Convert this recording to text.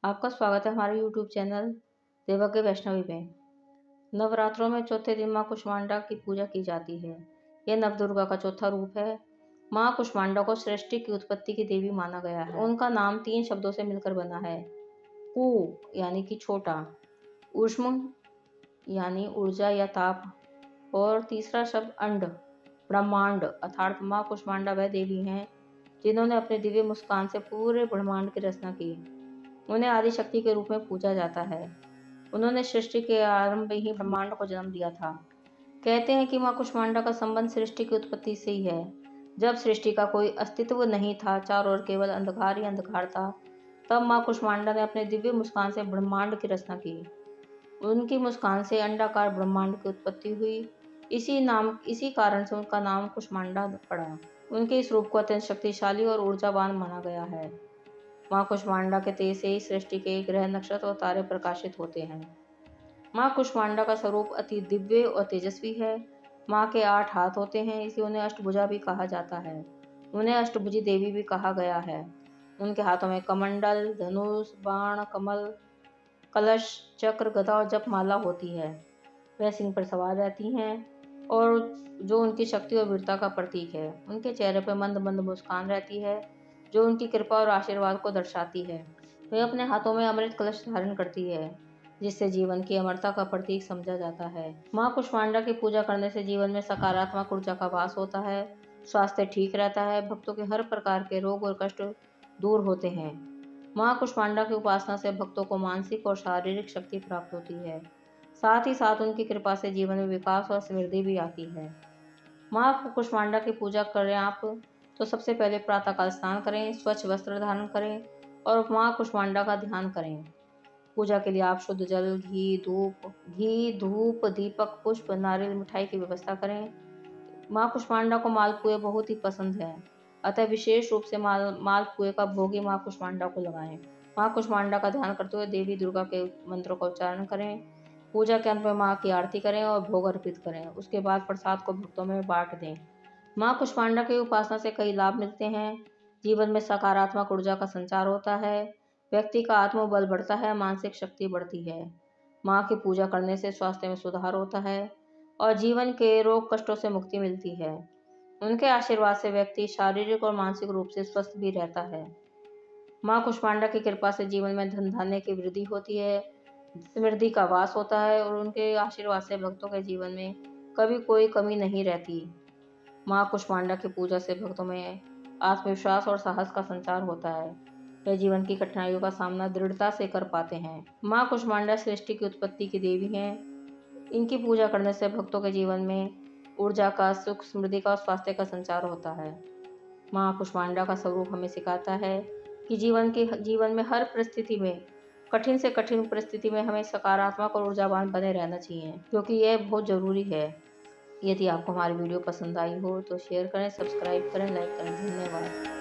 आपका स्वागत है हमारे YouTube चैनल देवज्ञ वैष्णवी में। नवरात्रों में चौथे दिन माँ कुष्मांडा की पूजा की जाती है। यह नवदुर्गा का चौथा रूप है। माँ कुष्मांडा को सृष्टि की उत्पत्ति की देवी माना गया है। उनका नाम 3 शब्दों से मिलकर बना है। कु यानी कि छोटा, ऊष्म यानी ऊर्जा या ताप, और तीसरा शब्द अंड ब्रह्मांड, अर्थात माँ कुष्मांडा वह देवी हैं जिन्होंने अपने दिव्य मुस्कान से पूरे ब्रह्मांड की रचना की। उन्हें आदि शक्ति के रूप में पूजा जाता है। उन्होंने सृष्टि के आरंभ में ही ब्रह्मांड को जन्म दिया था। कहते हैं कि माँ कुष्मांडा का संबंध सृष्टि की उत्पत्ति से ही है। जब सृष्टि का कोई अस्तित्व नहीं था, चारों ओर केवल अंधकार ही अंधकार था, तब माँ कुष्मांडा ने अपने दिव्य मुस्कान से ब्रह्मांड की रचना की। उनकी मुस्कान से अंडाकार ब्रह्मांड की उत्पत्ति हुई। इसी कारण से उनका नाम कुष्मांडा पड़ा। उनके इस रूप को अत्यंत शक्तिशाली और ऊर्जावान माना गया है। माँ कुष्मांडा के तेज से ही सृष्टि के ग्रह, नक्षत्र और तारे प्रकाशित होते हैं। माँ कुष्मांडा का स्वरूप अति दिव्य और तेजस्वी है। माँ के 8 हाथ होते हैं, इसलिए उन्हें अष्टभुजा भी कहा जाता है। उन्हें अष्टभुजी देवी भी कहा गया है। उनके हाथों में कमंडल, धनुष, बाण, कमल, कलश, चक्र, गदा और जपमाला होती है। वह सिंह पर सवार रहती हैं और जो उनकी शक्ति और वीरता का प्रतीक है। उनके चेहरे पर मंद मंद मुस्कान रहती है जो उनकी कृपा और आशीर्वाद को दर्शाती है। वह अपने हाथों में अमृत कलश धारण करती है, जिससे जीवन की अमरता का प्रतीक समझा जाता है। माँ कुष्मांडा की पूजा करने से जीवन में सकारात्मक ऊर्जा का वास होता है, स्वास्थ्य ठीक रहता है, भक्तों के हर प्रकार के रोग और कष्ट दूर होते हैं। माँ कुष्मांडा की उपासना से भक्तों को मानसिक और शारीरिक शक्ति प्राप्त होती है। साथ ही साथ उनकी कृपा से जीवन में विकास और समृद्धि भी आती है। माँ कुष्मांडा की पूजा करें आप तो सबसे पहले प्रातःकाल स्नान करें, स्वच्छ वस्त्र धारण करें और माँ कुष्मांडा का ध्यान करें। पूजा के लिए आप शुद्ध जल, घी, धूप, दीपक, पुष्प, नारियल, मिठाई की व्यवस्था करें। माँ कुष्मांडा को मालपुए बहुत ही पसंद है, अतः विशेष रूप से मालपुए का भोग ही माँ कुष्मांडा को लगाएं। माँ कुष्मांडा का ध्यान करते हुए देवी दुर्गा के मंत्रों का उच्चारण करें। पूजा के अंत में माँ की आरती करें और भोग अर्पित करें। उसके बाद प्रसाद को भक्तों में बांट दें। माँ कुष्मांडा की उपासना से कई लाभ मिलते हैं। जीवन में सकारात्मक ऊर्जा का संचार होता है, व्यक्ति का आत्मबल बढ़ता है, मानसिक शक्ति बढ़ती है। माँ की पूजा करने से स्वास्थ्य में सुधार होता है और जीवन के रोग कष्टों से मुक्ति मिलती है। उनके आशीर्वाद से व्यक्ति शारीरिक और मानसिक रूप से स्वस्थ भी रहता है। माँ कुष्मांडा की कृपा से जीवन में धन धान्य की वृद्धि होती है, समृद्धि का वास होता है और उनके आशीर्वाद से भक्तों के जीवन में कभी कोई कमी नहीं रहती। माँ कुष्मांडा की पूजा से भक्तों में आत्मविश्वास और साहस का संचार होता है। वे जीवन की कठिनाइयों का सामना दृढ़ता से कर पाते हैं। माँ कुष्मांडा सृष्टि की उत्पत्ति की देवी हैं। इनकी पूजा करने से भक्तों के जीवन में ऊर्जा का, सुख, समृद्धि का और स्वास्थ्य का संचार होता है। माँ कुष्मांडा का स्वरूप हमें सिखाता है कि जीवन में हर परिस्थिति में, कठिन से कठिन परिस्थिति में हमें सकारात्मक और ऊर्जावान बने रहना चाहिए, क्योंकि यह बहुत ज़रूरी है। यदि आपको हमारी वीडियो पसंद आई हो तो शेयर करें, सब्सक्राइब करें, लाइक करें। धन्यवाद।